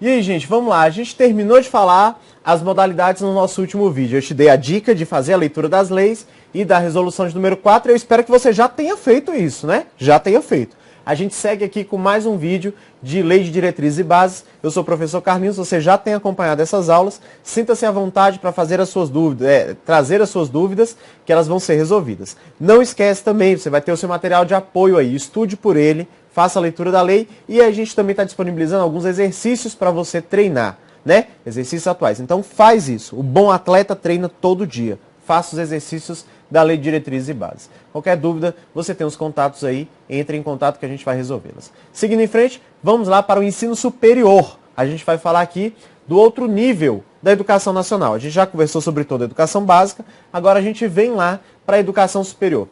E aí, gente, vamos lá. A gente terminou de falar as modalidades no nosso último vídeo. Eu te dei a dica de fazer a leitura das leis e da resolução de número 4. Eu espero que você já tenha feito isso, né? Já tenha feito. A gente segue aqui com mais um vídeo de Lei de Diretrizes e Bases. Eu sou o professor Carlinhos, você já tem acompanhado essas aulas. Sinta-se à vontade para fazer as suas dúvidas, trazer as suas dúvidas, que elas vão ser resolvidas. Não esquece também, você vai ter o seu material de apoio aí, estude por ele, faça a leitura da lei e a gente também está disponibilizando alguns exercícios para você treinar, né? Exercícios atuais. Então faz isso. O bom atleta treina todo dia. Faça os exercícios da Lei de Diretrizes e Bases. Qualquer dúvida, você tem os contatos aí, entre em contato que a gente vai resolvê-las. Seguindo em frente, vamos lá para o ensino superior. A gente vai falar aqui do outro nível da educação nacional. A gente já conversou sobre toda a educação básica, agora a gente vem lá para a educação superior.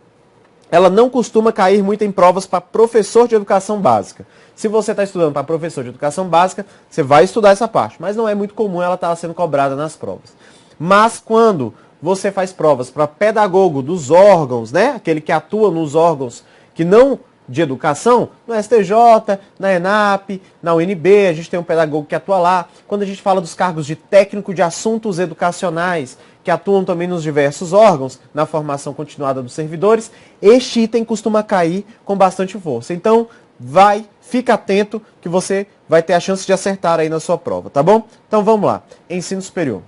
Ela não costuma cair muito em provas para professor de educação básica. Se você está estudando para professor de educação básica, você vai estudar essa parte, mas não é muito comum ela estar sendo cobrada nas provas. Mas quando você faz provas para pedagogo dos órgãos, né? Aquele que atua nos órgãos que não de educação, no STJ, na ENAP, na UNB, a gente tem um pedagogo que atua lá. Quando a gente fala dos cargos de técnico de assuntos educacionais, que atuam também nos diversos órgãos, na formação continuada dos servidores, este item costuma cair com bastante força. Então, fica atento que você vai ter a chance de acertar aí na sua prova, tá bom? Então vamos lá, ensino superior.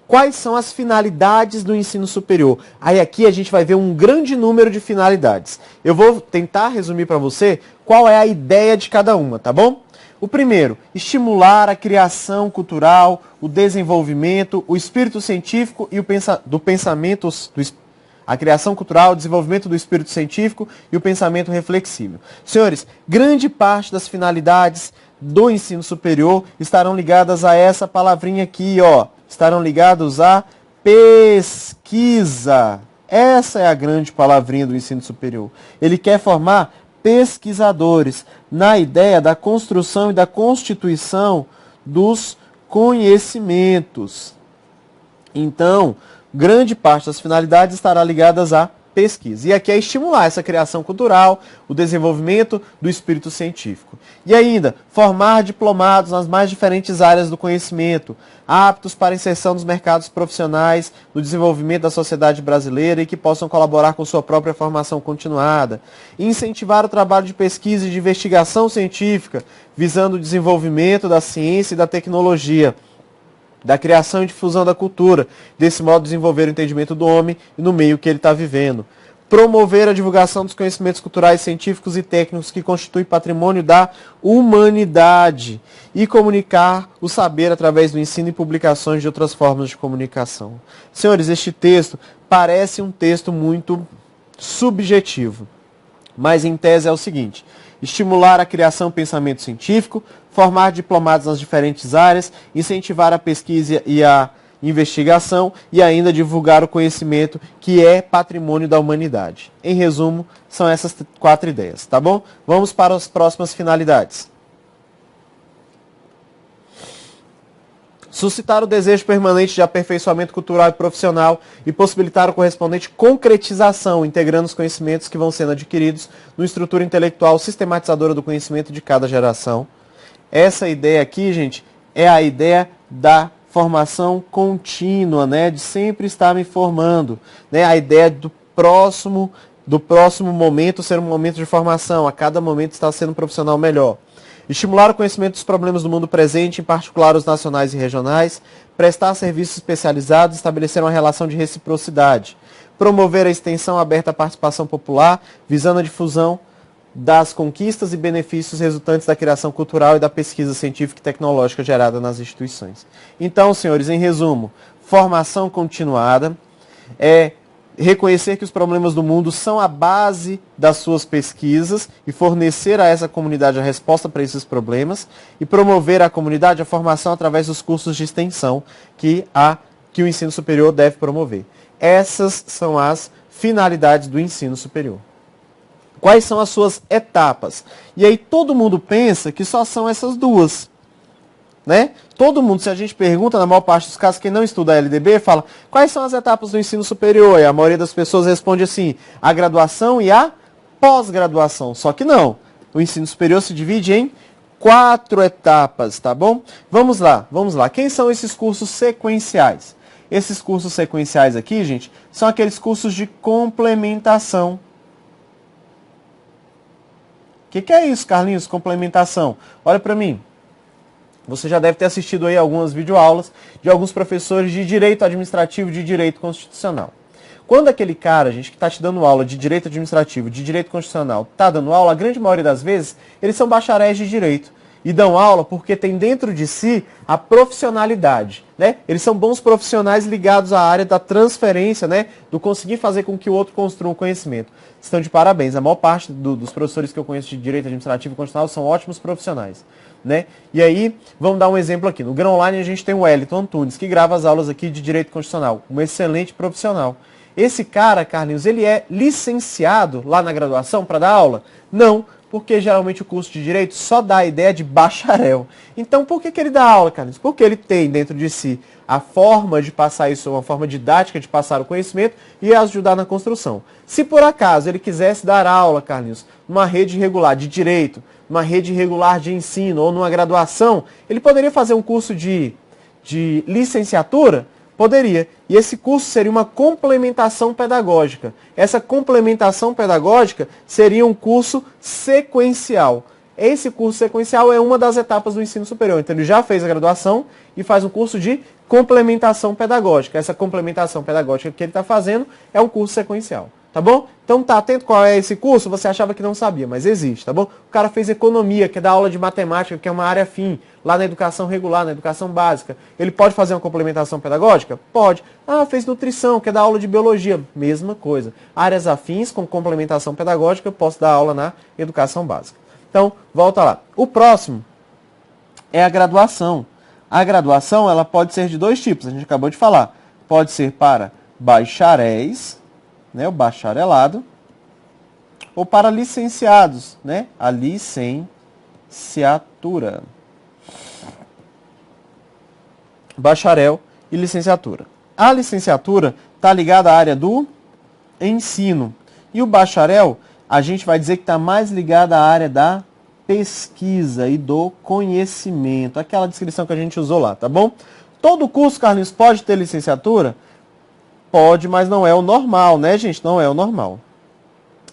Quais são as finalidades do ensino superior? Aí aqui a gente vai ver um grande número de finalidades. Eu vou tentar resumir para você qual é a ideia de cada uma, tá bom? O primeiro, estimular a criação cultural, o desenvolvimento, o espírito científico e a criação cultural, o desenvolvimento do espírito científico e o pensamento reflexível. Senhores, grande parte das finalidades do ensino superior estarão ligadas a essa palavrinha aqui, ó. Estarão ligados à pesquisa. Essa é a grande palavrinha do ensino superior. Ele quer formar pesquisadores na ideia da construção e da constituição dos conhecimentos. Então, grande parte das finalidades estará ligadas à pesquisa. E aqui é estimular essa criação cultural, o desenvolvimento do espírito científico. E ainda, formar diplomados nas mais diferentes áreas do conhecimento, aptos para inserção nos mercados profissionais, no desenvolvimento da sociedade brasileira e que possam colaborar com sua própria formação continuada. Incentivar o trabalho de pesquisa e de investigação científica, visando o desenvolvimento da ciência e da tecnologia, da criação e difusão da cultura, desse modo desenvolver o entendimento do homem e no meio que ele está vivendo. Promover a divulgação dos conhecimentos culturais, científicos e técnicos que constituem patrimônio da humanidade e comunicar o saber através do ensino e publicações de outras formas de comunicação. Senhores, este texto parece um texto muito subjetivo, mas em tese é o seguinte: estimular a criação e pensamento científico, formar diplomados nas diferentes áreas, incentivar a pesquisa e a investigação e ainda divulgar o conhecimento que é patrimônio da humanidade. Em resumo, são essas 4 ideias, tá bom? Vamos para as próximas finalidades. Suscitar o desejo permanente de aperfeiçoamento cultural e profissional e possibilitar a correspondente concretização, integrando os conhecimentos que vão sendo adquiridos numa estrutura intelectual sistematizadora do conhecimento de cada geração. Essa ideia aqui, gente, é a ideia da formação contínua, né? De sempre estar me formando, né? A ideia do próximo momento ser um momento de formação, a cada momento estar sendo um profissional melhor. Estimular o conhecimento dos problemas do mundo presente, em particular os nacionais e regionais, prestar serviços especializados, estabelecer uma relação de reciprocidade, promover a extensão aberta à participação popular, visando a difusão das conquistas e benefícios resultantes da criação cultural e da pesquisa científica e tecnológica gerada nas instituições. Então, senhores, em resumo, formação continuada, reconhecer que os problemas do mundo são a base das suas pesquisas e fornecer a essa comunidade a resposta para esses problemas e promover à comunidade a formação através dos cursos de extensão que o ensino superior deve promover. Essas são as finalidades do ensino superior. Quais são as suas etapas? E aí todo mundo pensa que só são essas duas, né? Todo mundo, se a gente pergunta, na maior parte dos casos, quem não estuda a LDB, fala, quais são as etapas do ensino superior? E a maioria das pessoas responde assim, a graduação e a pós-graduação. Só que não. O ensino superior se divide em 4 etapas, tá bom? Vamos lá. Quem são esses cursos sequenciais? Esses cursos sequenciais aqui, gente, são aqueles cursos de complementação. O que é isso, Carlinhos? Complementação. Olha para mim. Você já deve ter assistido aí algumas videoaulas de alguns professores de direito administrativo, de direito constitucional. Quando aquele cara, gente, que está te dando aula de direito administrativo, de direito constitucional, está dando aula, a grande maioria das vezes, eles são bacharéis de direito. E dão aula porque tem dentro de si a profissionalidade, né? Eles são bons profissionais ligados à área da transferência, né? Do conseguir fazer com que o outro construa um conhecimento. Estão de parabéns. A maior parte dos professores que eu conheço de direito administrativo e constitucional são ótimos profissionais, né? E aí, vamos dar um exemplo aqui. No Grão Online a gente tem o Wellington Antunes, que grava as aulas aqui de direito constitucional. Um excelente profissional. Esse cara, Carlinhos, ele é licenciado lá na graduação para dar aula? Não, porque geralmente o curso de Direito só dá a ideia de bacharel. Então, por que ele dá aula, Carlinhos? Porque ele tem dentro de si a forma de passar isso, uma forma didática de passar o conhecimento e ajudar na construção. Se por acaso ele quisesse dar aula, Carlinhos, numa rede regular de Direito, numa rede regular de ensino ou numa graduação, ele poderia fazer um curso de licenciatura? Poderia. E esse curso seria uma complementação pedagógica. Essa complementação pedagógica seria um curso sequencial. Esse curso sequencial é uma das etapas do ensino superior. Então ele já fez a graduação e faz um curso de complementação pedagógica. Essa complementação pedagógica que ele está fazendo é um curso sequencial. Tá bom? Então tá atento qual é esse curso, você achava que não sabia, mas existe, tá bom? O cara fez economia, quer dar aula de matemática, que é uma área afim, lá na educação regular, na educação básica. Ele pode fazer uma complementação pedagógica? Pode. Ah, fez nutrição, quer dar aula de biologia? Mesma coisa. Áreas afins com complementação pedagógica, eu posso dar aula na educação básica. Então, volta lá. O próximo é a graduação. A graduação, ela pode ser de dois tipos, a gente acabou de falar. Pode ser para bacharéis, né, o bacharelado, ou para licenciados, né, a licenciatura. Bacharel e licenciatura. A licenciatura está ligada à área do ensino. E o bacharel, a gente vai dizer que está mais ligado à área da pesquisa e do conhecimento. Aquela descrição que a gente usou lá, tá bom? Todo curso, Carlinhos, pode ter licenciatura? Pode, mas não é o normal, né, gente? Não é o normal.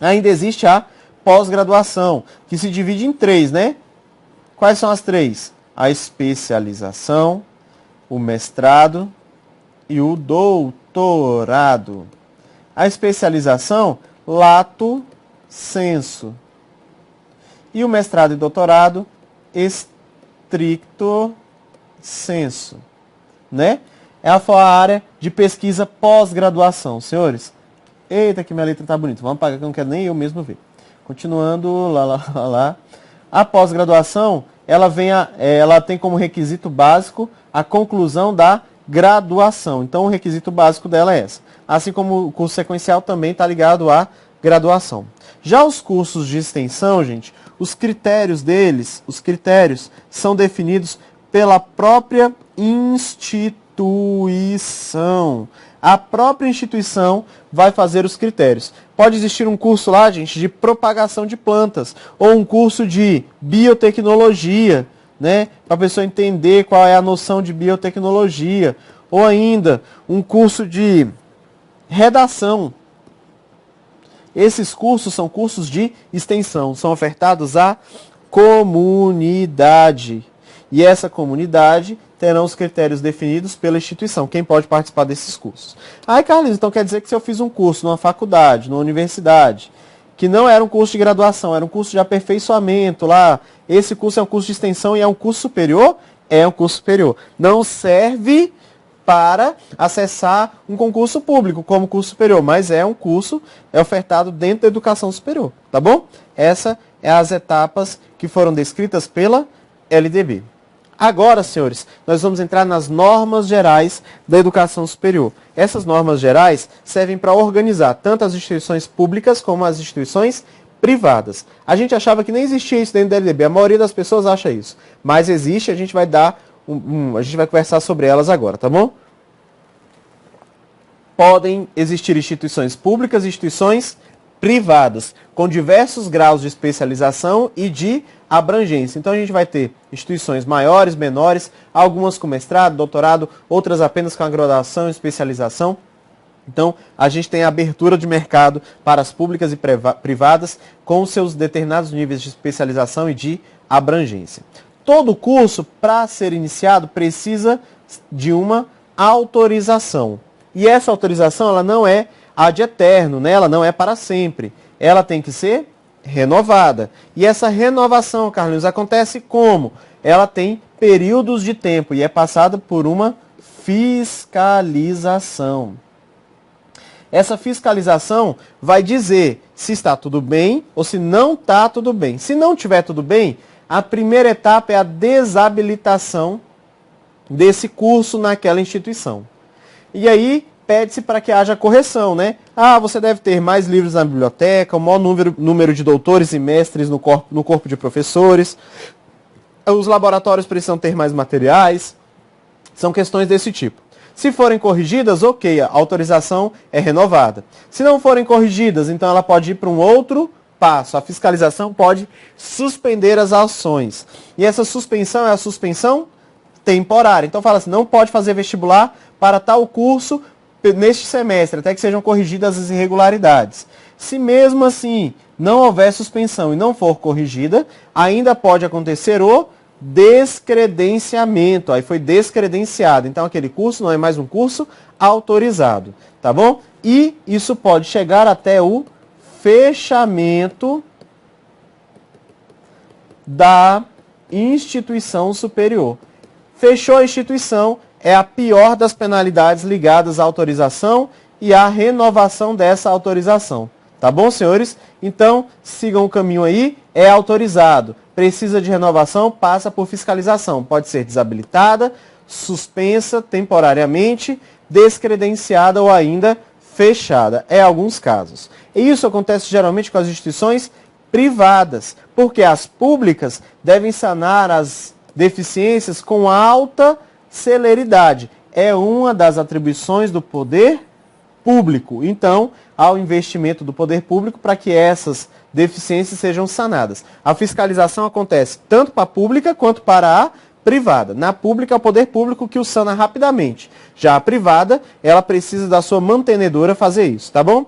Ainda existe a pós-graduação, que se divide em 3, né? Quais são as 3? A especialização, o mestrado e o doutorado. A especialização, lato sensu. E o mestrado e doutorado, stricto sensu, né? É a área de pesquisa pós-graduação. Senhores, eita que minha letra tá bonita. Vamos apagar que eu não quero nem eu mesmo ver. Continuando, lá. A pós-graduação, ela tem como requisito básico a conclusão da graduação. Então, o requisito básico dela é essa. Assim como o curso sequencial também está ligado à graduação. Já os cursos de extensão, gente, os critérios são definidos pela própria instituição. A própria instituição vai fazer os critérios. Pode existir um curso lá, gente, de propagação de plantas, ou um curso de biotecnologia, né, para a pessoa entender qual é a noção de biotecnologia, ou ainda um curso de redação. Esses cursos são cursos de extensão, são ofertados à comunidade. E essa comunidade terão os critérios definidos pela instituição, quem pode participar desses cursos. Ai, Carlinhos, então quer dizer que se eu fiz um curso numa faculdade, numa universidade, que não era um curso de graduação, era um curso de aperfeiçoamento lá, esse curso é um curso de extensão e é um curso superior? É um curso superior. Não serve para acessar um concurso público como curso superior, mas é um curso, é ofertado dentro da educação superior, tá bom? Essas são as etapas que foram descritas pela LDB. Agora, senhores, nós vamos entrar nas normas gerais da educação superior. Essas normas gerais servem para organizar tanto as instituições públicas como as instituições privadas. A gente achava que nem existia isso dentro da LDB, a maioria das pessoas acha isso. Mas existe, a gente vai conversar sobre elas agora, tá bom? Podem existir instituições públicas e instituições privadas, com diversos graus de especialização e de abrangência. Então a gente vai ter instituições maiores, menores, algumas com mestrado, doutorado, outras apenas com a graduação e especialização. Então, a gente tem a abertura de mercado para as públicas e privadas com seus determinados níveis de especialização e de abrangência. Todo curso, para ser iniciado, precisa de uma autorização. E essa autorização ela não é ad eterno, né? Ela não é para sempre. Ela tem que ser renovada. E essa renovação, Carlinhos, acontece como? Ela tem períodos de tempo e é passada por uma fiscalização. Essa fiscalização vai dizer se está tudo bem ou se não está tudo bem. Se não estiver tudo bem, a primeira etapa é a desabilitação desse curso naquela instituição. E aí pede-se para que haja correção, né? Ah, você deve ter mais livros na biblioteca, o maior número de doutores e mestres no corpo de professores, os laboratórios precisam ter mais materiais, são questões desse tipo. Se forem corrigidas, ok, a autorização é renovada. Se não forem corrigidas, então ela pode ir para um outro passo. A fiscalização pode suspender as ações. E essa suspensão é a suspensão temporária. Então fala assim, não pode fazer vestibular para tal curso neste semestre, até que sejam corrigidas as irregularidades. Se mesmo assim não houver suspensão e não for corrigida, ainda pode acontecer o descredenciamento. Aí foi descredenciado. Então aquele curso não é mais um curso autorizado, tá bom? E isso pode chegar até o fechamento da instituição superior. Fechou a instituição, é a pior das penalidades ligadas à autorização e à renovação dessa autorização. Tá bom, senhores? Então, sigam o caminho aí, é autorizado. Precisa de renovação, passa por fiscalização. Pode ser desabilitada, suspensa temporariamente, descredenciada ou ainda fechada. É alguns casos. E isso acontece geralmente com as instituições privadas, porque as públicas devem sanar as deficiências com alta celeridade. É uma das atribuições do poder público. Então, há o investimento do poder público para que essas deficiências sejam sanadas. A fiscalização acontece tanto para a pública quanto para a privada. Na pública é o poder público que o sana rapidamente. Já a privada, ela precisa da sua mantenedora fazer isso, tá bom?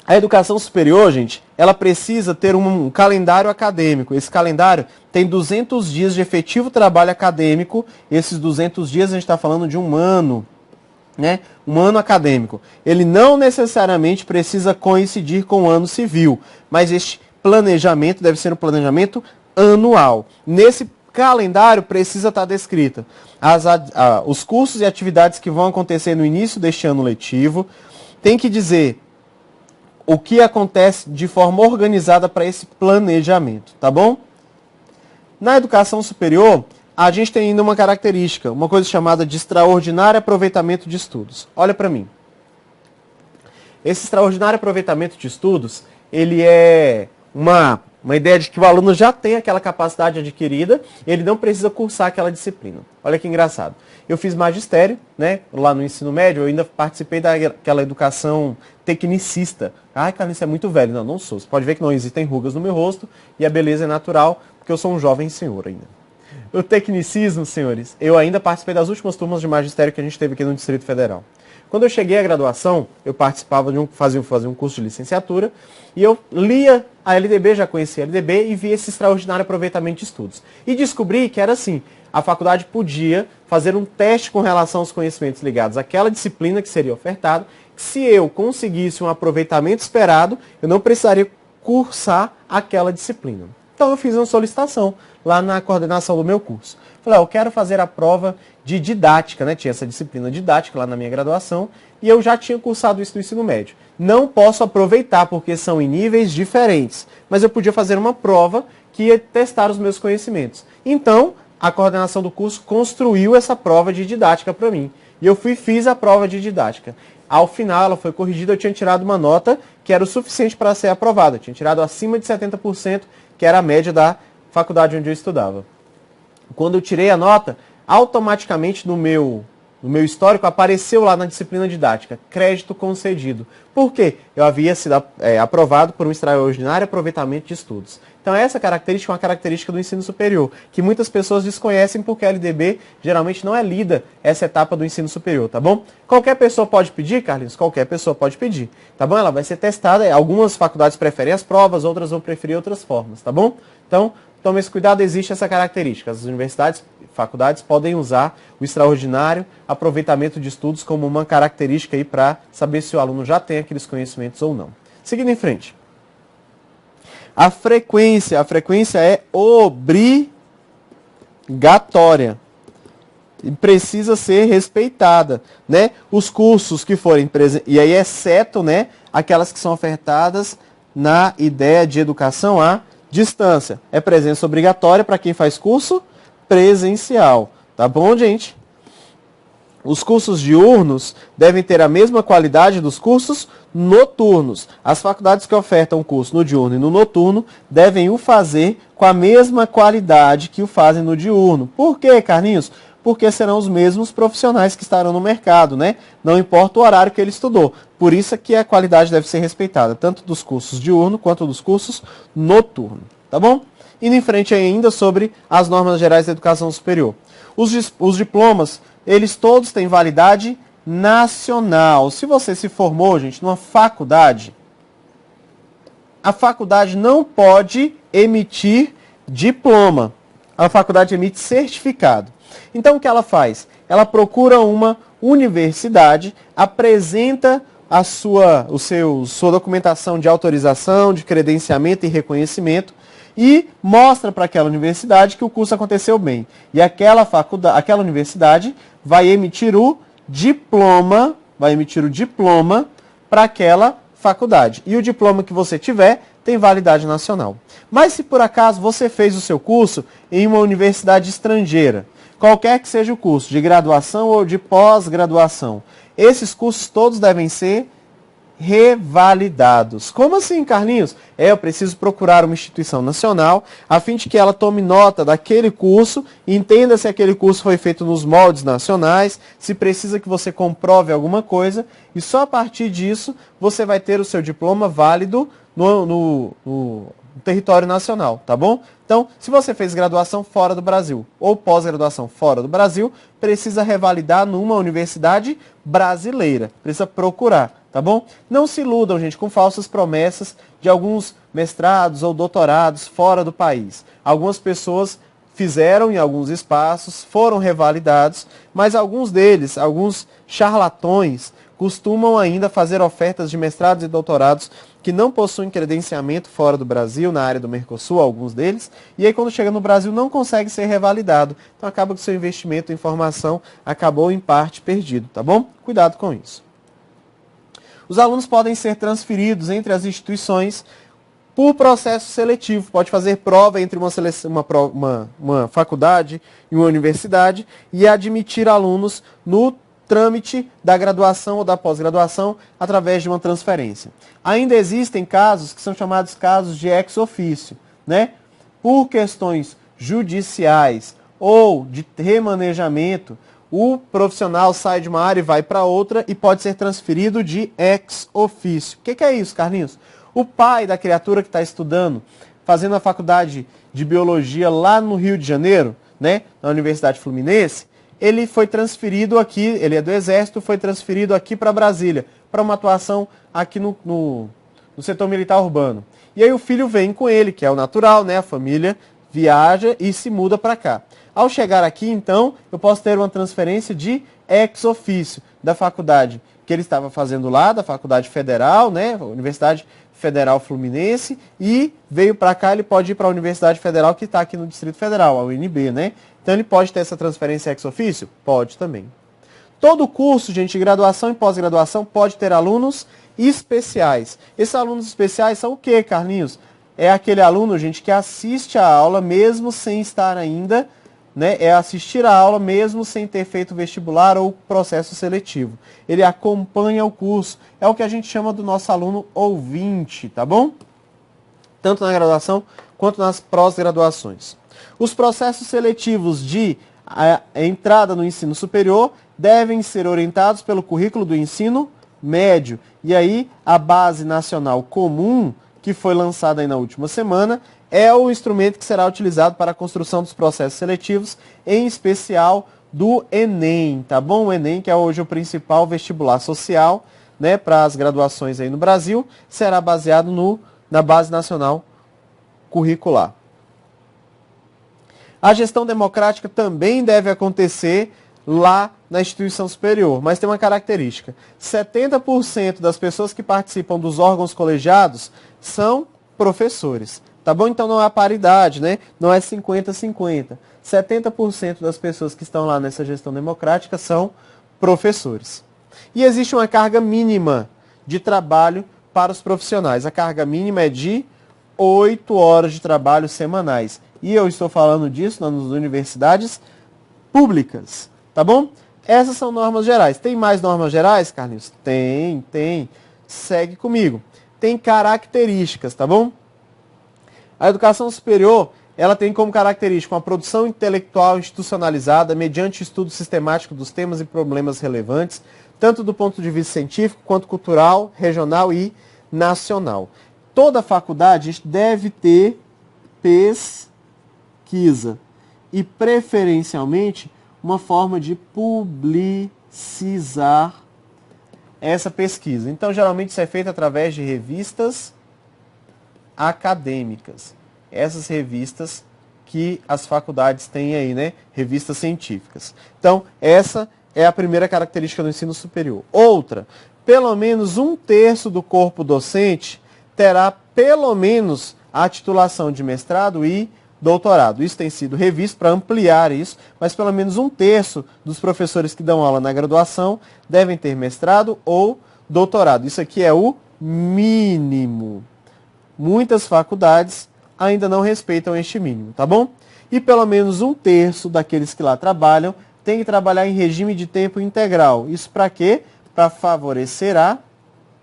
A educação superior, gente, ela precisa ter um calendário acadêmico. Esse calendário tem 200 dias de efetivo trabalho acadêmico. Esses 200 dias a gente está falando de um ano, né? Um ano acadêmico. Ele não necessariamente precisa coincidir com o ano civil, mas este planejamento deve ser um planejamento anual. Nesse calendário precisa estar descrita os cursos e atividades que vão acontecer no início deste ano letivo. Tem que dizer o que acontece de forma organizada para esse planejamento, tá bom? Na educação superior, a gente tem ainda uma característica, uma coisa chamada de extraordinário aproveitamento de estudos. Olha para mim. Esse extraordinário aproveitamento de estudos, ele é uma ideia de que o aluno já tem aquela capacidade adquirida, ele não precisa cursar aquela disciplina. Olha que engraçado. Eu fiz magistério, né, lá no ensino médio, eu ainda participei daquela educação tecnicista. Ai, Carlinhos, isso é muito velho. Não, não sou. Você pode ver que não existem rugas no meu rosto e a beleza é natural, porque eu sou um jovem senhor ainda. O tecnicismo, senhores, eu ainda participei das últimas turmas de magistério que a gente teve aqui no Distrito Federal. Quando eu cheguei à graduação, eu participava fazia um curso de licenciatura e eu lia a LDB, já conhecia a LDB e vi esse extraordinário aproveitamento de estudos. E descobri que era assim, a faculdade podia fazer um teste com relação aos conhecimentos ligados àquela disciplina que seria ofertada. Se eu conseguisse um aproveitamento esperado, eu não precisaria cursar aquela disciplina. Então eu fiz uma solicitação lá na coordenação do meu curso. Falei, eu quero fazer a prova de didática, né? Tinha essa disciplina didática lá na minha graduação e eu já tinha cursado isso no ensino médio. Não posso aproveitar porque são em níveis diferentes, mas eu podia fazer uma prova que ia testar os meus conhecimentos. Então, a coordenação do curso construiu essa prova de didática para mim. E eu fiz a prova de didática. Ao final, ela foi corrigida, eu tinha tirado uma nota que era o suficiente para ser aprovada. Eu tinha tirado acima de 70%, que era a média da faculdade onde eu estudava. Quando eu tirei a nota, automaticamente no meu no meu histórico, apareceu lá na disciplina didática, crédito concedido. Por quê? Eu havia sido aprovado por um extraordinário aproveitamento de estudos. Então essa característica é uma característica do ensino superior, que muitas pessoas desconhecem porque a LDB geralmente não é lida essa etapa do ensino superior, tá bom? Qualquer pessoa pode pedir, Carlinhos? Qualquer pessoa pode pedir, tá bom? Ela vai ser testada, algumas faculdades preferem as provas, outras vão preferir outras formas, tá bom? Então, tome esse cuidado, existe essa característica. As universidades, faculdades podem usar o extraordinário aproveitamento de estudos como uma característica aí para saber se o aluno já tem aqueles conhecimentos ou não. Seguindo em frente. A frequência é obrigatória e precisa ser respeitada, né? Os cursos que forem e aí exceto, né, aquelas que são ofertadas na ideia de educação à distância. É presença obrigatória para quem faz curso presencial, tá bom, gente? Os cursos diurnos devem ter a mesma qualidade dos cursos noturnos. As faculdades que ofertam o curso no diurno e no noturno devem o fazer com a mesma qualidade que o fazem no diurno. Por quê, Carlinhos? Porque serão os mesmos profissionais que estarão no mercado, né? Não importa o horário que ele estudou. Por isso é que a qualidade deve ser respeitada, tanto dos cursos diurno quanto dos cursos noturno, tá bom? Indo em frente ainda sobre as normas gerais da educação superior. Os diplomas, eles todos têm validade nacional. Se você se formou, gente, numa faculdade, a faculdade não pode emitir diploma. A faculdade emite certificado. Então, o que ela faz? Ela procura uma universidade, apresenta a sua documentação de autorização, de credenciamento e reconhecimento e mostra para aquela universidade que o curso aconteceu bem. E aquela universidade vai emitir o diploma para aquela faculdade. E o diploma que você tiver tem validade nacional. Mas se por acaso você fez o seu curso em uma universidade estrangeira, qualquer que seja o curso, de graduação ou de pós-graduação, esses cursos todos devem ser revalidados. Como assim, Carlinhos? Eu preciso procurar uma instituição nacional a fim de que ela tome nota daquele curso, entenda se aquele curso foi feito nos moldes nacionais, se precisa que você comprove alguma coisa, e só a partir disso você vai ter o seu diploma válido no território nacional, tá bom? Então, se você fez graduação fora do Brasil ou pós-graduação fora do Brasil, precisa revalidar numa universidade brasileira, precisa procurar, tá bom? Não se iludam, gente, com falsas promessas de alguns mestrados ou doutorados fora do país. Algumas pessoas fizeram em alguns espaços, foram revalidados, mas alguns deles, alguns charlatões, costumam ainda fazer ofertas de mestrados e doutorados que não possuem credenciamento fora do Brasil, na área do Mercosul, alguns deles, e aí quando chega no Brasil não consegue ser revalidado. Então acaba que o seu investimento em formação acabou em parte perdido, tá bom? Cuidado com isso. Os alunos podem ser transferidos entre as instituições por processo seletivo. Pode fazer prova entre uma faculdade e uma universidade e admitir alunos no trâmite da graduação ou da pós-graduação através de uma transferência. Ainda existem casos que são chamados casos de ex officio, né? Por questões judiciais ou de remanejamento, o profissional sai de uma área e vai para outra e pode ser transferido de ex officio. O que é isso, Carlinhos? O pai da criatura que está estudando, fazendo a faculdade de biologia lá no Rio de Janeiro, né, na Universidade Fluminense, ele foi transferido aqui, ele é do Exército, foi transferido aqui para Brasília, para uma atuação aqui no setor militar urbano. E aí o filho vem com ele, que é o natural, né? A família viaja e se muda para cá. Ao chegar aqui, então, eu posso ter uma transferência de ex officio da faculdade que ele estava fazendo lá, da Faculdade Federal, né? Universidade Federal Fluminense, e veio para cá, ele pode ir para a Universidade Federal que está aqui no Distrito Federal, a UNB, né? Então ele pode ter essa transferência ex officio? Pode também. Todo curso, gente, de graduação e pós-graduação pode ter alunos especiais. Esses alunos especiais são o quê, Carlinhos? É aquele aluno, gente, que assiste a aula mesmo sem estar ainda, né? É assistir a aula mesmo sem ter feito vestibular ou processo seletivo. Ele acompanha o curso. É o que a gente chama do nosso aluno ouvinte, tá bom? Tanto na graduação quanto nas pós-graduações. Os processos seletivos de entrada no ensino superior devem ser orientados pelo currículo do ensino médio. E aí, a Base Nacional Comum, que foi lançada aí na última semana, é o instrumento que será utilizado para a construção dos processos seletivos, em especial do Enem, tá bom? O Enem, que é hoje o principal vestibular social, né, para as graduações aí no Brasil, será baseado na Base Nacional Curricular. A gestão democrática também deve acontecer lá na instituição superior, mas tem uma característica. 70% das pessoas que participam dos órgãos colegiados são professores. Tá bom? Então não há paridade, né? Não é 50-50. 70% das pessoas que estão lá nessa gestão democrática são professores. E existe uma carga mínima de trabalho para os profissionais. A carga mínima é de 8 horas de trabalho semanais. E eu estou falando disso nas universidades públicas. Tá bom? Essas são normas gerais. Tem mais normas gerais, Carlinhos? Tem. Segue comigo. Tem características, tá bom? A educação superior, ela tem como característica uma produção intelectual institucionalizada mediante estudo sistemático dos temas e problemas relevantes, tanto do ponto de vista científico, quanto cultural, regional e nacional. Toda faculdade deve ter pesquisa e, preferencialmente, uma forma de publicizar essa pesquisa. Então, geralmente, isso é feito através de revistas acadêmicas. Essas revistas que as faculdades têm aí, né? Revistas científicas. Então, essa é a primeira característica do ensino superior. Outra, pelo menos 1/3 do corpo docente terá pelo menos a titulação de mestrado e doutorado. Isso tem sido revisto para ampliar isso, mas pelo menos 1/3 dos professores que dão aula na graduação devem ter mestrado ou doutorado. Isso aqui é o mínimo. Muitas faculdades ainda não respeitam este mínimo, tá bom? E pelo menos 1/3 daqueles que lá trabalham tem que trabalhar em regime de tempo integral. Isso para quê? Para favorecer a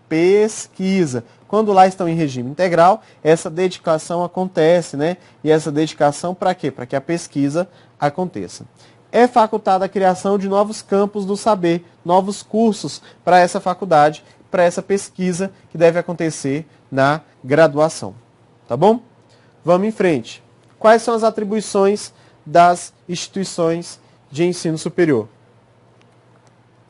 pesquisa. Quando lá estão em regime integral, essa dedicação acontece, né? E essa dedicação para quê? Para que a pesquisa aconteça. É facultada a criação de novos campos do saber, novos cursos para essa faculdade, para essa pesquisa que deve acontecer na graduação. Tá bom? Vamos em frente. Quais são as atribuições das instituições de ensino superior?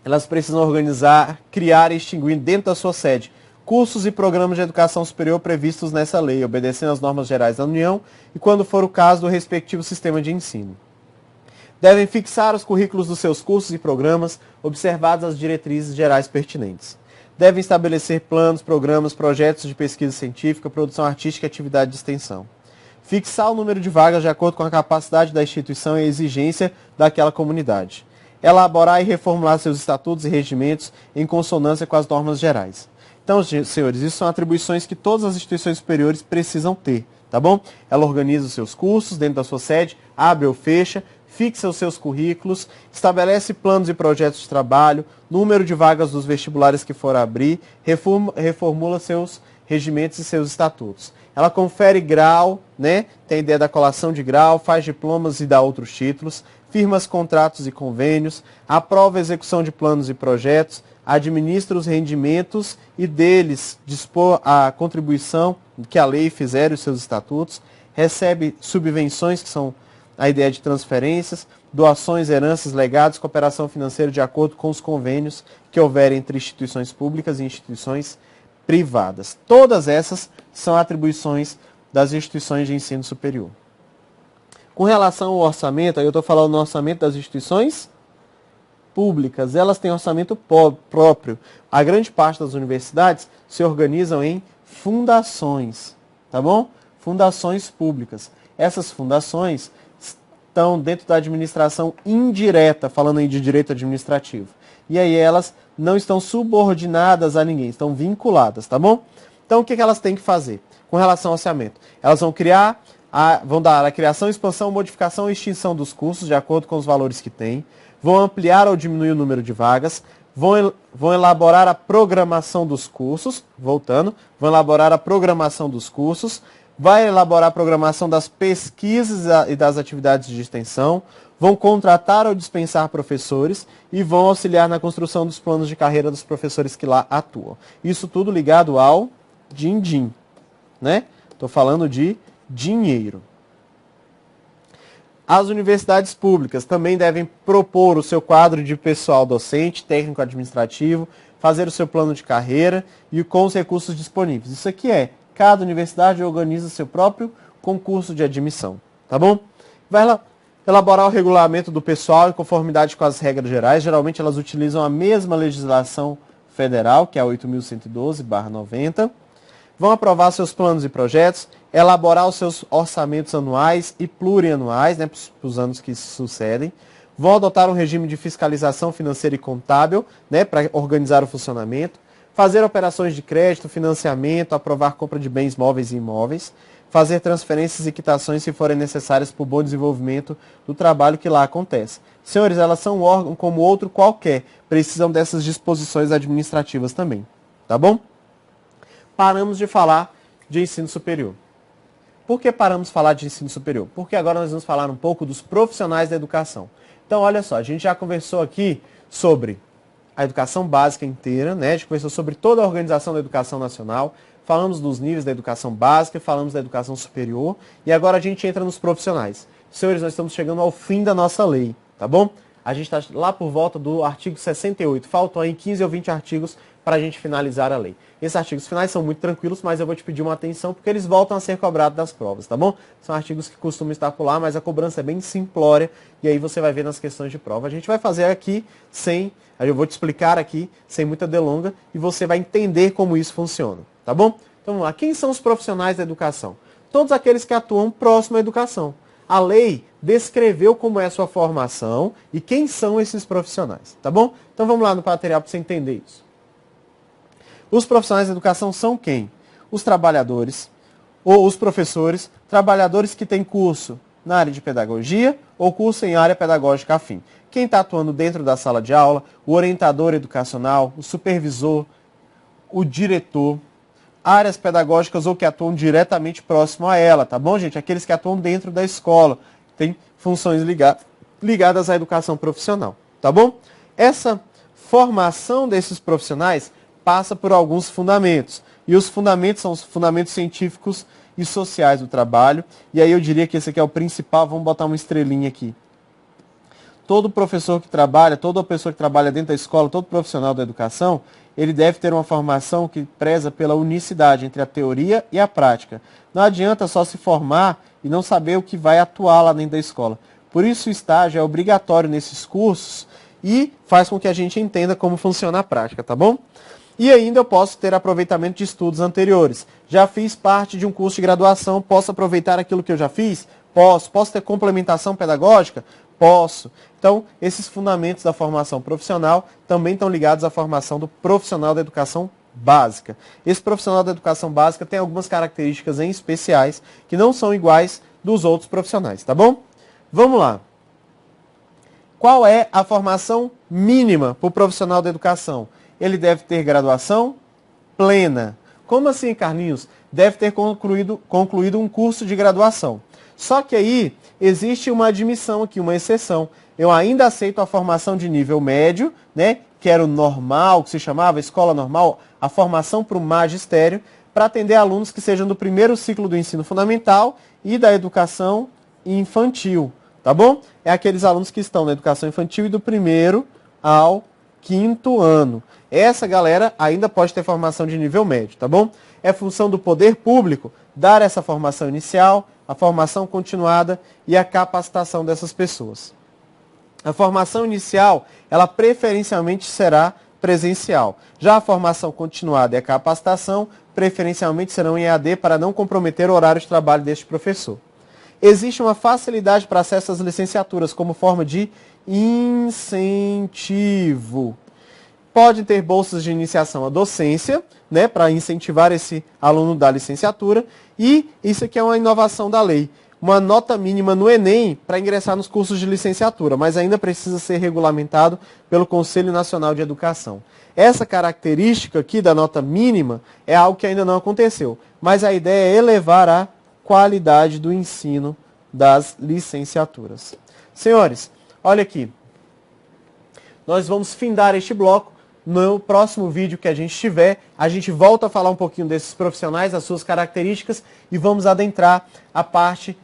Elas precisam organizar, criar e extinguir dentro da sua sede cursos e programas de educação superior previstos nessa lei, obedecendo às normas gerais da União e, quando for o caso, do respectivo sistema de ensino. Devem fixar os currículos dos seus cursos e programas, observadas as diretrizes gerais pertinentes. Devem estabelecer planos, programas, projetos de pesquisa científica, produção artística e atividade de extensão. Fixar o número de vagas de acordo com a capacidade da instituição e a exigência daquela comunidade. Elaborar e reformular seus estatutos e regimentos em consonância com as normas gerais. Então, senhores, isso são atribuições que todas as instituições superiores precisam ter, tá bom? Ela organiza os seus cursos dentro da sua sede, abre ou fecha, fixa os seus currículos, estabelece planos e projetos de trabalho, número de vagas dos vestibulares que for abrir, reformula seus regimentos e seus estatutos. Ela confere grau, né? Tem a ideia da colação de grau, faz diplomas e dá outros títulos, firma contratos e convênios, aprova a execução de planos e projetos, administra os rendimentos e deles dispor a contribuição que a lei fizer e os seus estatutos, recebe subvenções, que são a ideia de transferências, doações, heranças, legados, cooperação financeira de acordo com os convênios que houver entre instituições públicas e instituições privadas. Todas essas são atribuições das instituições de ensino superior. Com relação ao orçamento, aí eu estou falando no orçamento das instituições públicas, elas têm orçamento próprio. A grande parte das universidades se organizam em fundações, tá bom? Fundações públicas. Essas fundações estão dentro da administração indireta, falando aí de direito administrativo. E aí elas não estão subordinadas a ninguém, estão vinculadas, tá bom? Então o que elas têm que fazer com relação ao orçamento? Elas vão vão dar a criação, expansão, modificação e extinção dos cursos de acordo com os valores que têm, vão ampliar ou diminuir o número de vagas, vão elaborar a programação dos cursos, vão elaborar a programação dos cursos, vai elaborar a programação das pesquisas e das atividades de extensão, vão contratar ou dispensar professores e vão auxiliar na construção dos planos de carreira dos professores que lá atuam. Isso tudo ligado ao din-din, né? Estou falando de dinheiro. As universidades públicas também devem propor o seu quadro de pessoal docente, técnico administrativo, fazer o seu plano de carreira e com os recursos disponíveis. Isso aqui cada universidade organiza seu próprio concurso de admissão, tá bom? Vai elaborar o regulamento do pessoal em conformidade com as regras gerais. Geralmente elas utilizam a mesma legislação federal, que é a 8.112/90. Vão aprovar seus planos e projetos, elaborar os seus orçamentos anuais e plurianuais, né, para os anos que se sucedem. Vão adotar um regime de fiscalização financeira e contábil, né, para organizar o funcionamento. Fazer operações de crédito, financiamento, aprovar compra de bens móveis e imóveis. Fazer transferências e quitações se forem necessárias para o bom desenvolvimento do trabalho que lá acontece. Senhores, elas são um órgão como outro qualquer, precisam dessas disposições administrativas também, tá bom? Paramos de falar de ensino superior. Por que paramos de falar de ensino superior? Porque agora nós vamos falar um pouco dos profissionais da educação. Então, olha só, a gente já conversou aqui sobre a educação básica inteira, né? A gente conversou sobre toda a organização da educação nacional, falamos dos níveis da educação básica, falamos da educação superior, e agora a gente entra nos profissionais. Senhores, nós estamos chegando ao fim da nossa lei, tá bom? A gente está lá por volta do artigo 68, faltam aí 15 ou 20 artigos para a gente finalizar a lei. Esses artigos finais são muito tranquilos, mas eu vou te pedir uma atenção porque eles voltam a ser cobrados das provas, tá bom? São artigos que costumam estar por lá, mas a cobrança é bem simplória e aí você vai ver nas questões de prova. A gente vai fazer aqui eu vou te explicar aqui sem muita delonga e você vai entender como isso funciona, tá bom? Então vamos lá, quem são os profissionais da educação? Todos aqueles que atuam próximo à educação. A lei descreveu como é a sua formação e quem são esses profissionais, tá bom? Então vamos lá no material para você entender isso. Os profissionais da educação são quem? Os trabalhadores, ou os professores, trabalhadores que têm curso na área de pedagogia ou curso em área pedagógica afim. Quem está atuando dentro da sala de aula, o orientador educacional, o supervisor, o diretor, áreas pedagógicas ou que atuam diretamente próximo a ela, tá bom, gente? Aqueles que atuam dentro da escola, têm funções ligadas à educação profissional, tá bom? Essa formação desses profissionais passa por alguns fundamentos. E os fundamentos são os fundamentos científicos e sociais do trabalho. E aí eu diria que esse aqui é o principal. Vamos botar uma estrelinha aqui. Todo professor que trabalha, toda pessoa que trabalha dentro da escola, todo profissional da educação, ele deve ter uma formação que preza pela unicidade entre a teoria e a prática. Não adianta só se formar e não saber o que vai atuar lá dentro da escola. Por isso o estágio é obrigatório nesses cursos e faz com que a gente entenda como funciona a prática, tá bom? E ainda eu posso ter aproveitamento de estudos anteriores. Já fiz parte de um curso de graduação, posso aproveitar aquilo que eu já fiz? Posso. Posso ter complementação pedagógica? Posso. Então, esses fundamentos da formação profissional também estão ligados à formação do profissional da educação básica. Esse profissional da educação básica tem algumas características em especiais que não são iguais dos outros profissionais, tá bom? Vamos lá. Qual é a formação mínima para o profissional da educação? Ele deve ter graduação plena. Como assim, Carlinhos? Deve ter concluído um curso de graduação. Só que aí existe uma admissão aqui, uma exceção. Eu ainda aceito a formação de nível médio, né, que era o normal, que se chamava escola normal, a formação para o magistério, para atender alunos que sejam do primeiro ciclo do ensino fundamental e da educação infantil, tá bom? É aqueles alunos que estão na educação infantil e do primeiro ao quinto ano. Essa galera ainda pode ter formação de nível médio, tá bom? É função do poder público dar essa formação inicial, a formação continuada e a capacitação dessas pessoas. A formação inicial, ela preferencialmente será presencial. Já a formação continuada e a capacitação, preferencialmente serão em EAD para não comprometer o horário de trabalho deste professor. Existe uma facilidade para acesso às licenciaturas como forma de incentivo. Pode ter bolsas de iniciação à docência, né, para incentivar esse aluno da licenciatura. E isso aqui é uma inovação da lei. Uma nota mínima no Enem para ingressar nos cursos de licenciatura, mas ainda precisa ser regulamentado pelo Conselho Nacional de Educação. Essa característica aqui da nota mínima é algo que ainda não aconteceu, mas a ideia é elevar a qualidade do ensino das licenciaturas. Senhores, olha aqui. Nós vamos findar este bloco. No próximo vídeo que a gente tiver, a gente volta a falar um pouquinho desses profissionais, as suas características, e vamos adentrar a parte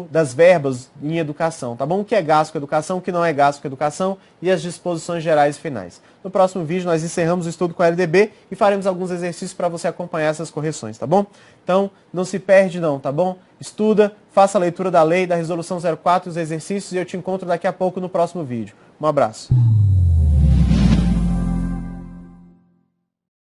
das verbas em educação, tá bom? O que é gasto com educação, o que não é gasto com educação e as disposições gerais e finais. No próximo vídeo nós encerramos o estudo com a LDB e faremos alguns exercícios para você acompanhar essas correções, tá bom? Então, não se perde não, tá bom? Estuda, faça a leitura da lei, da resolução 04 e os exercícios e eu te encontro daqui a pouco no próximo vídeo. Um abraço.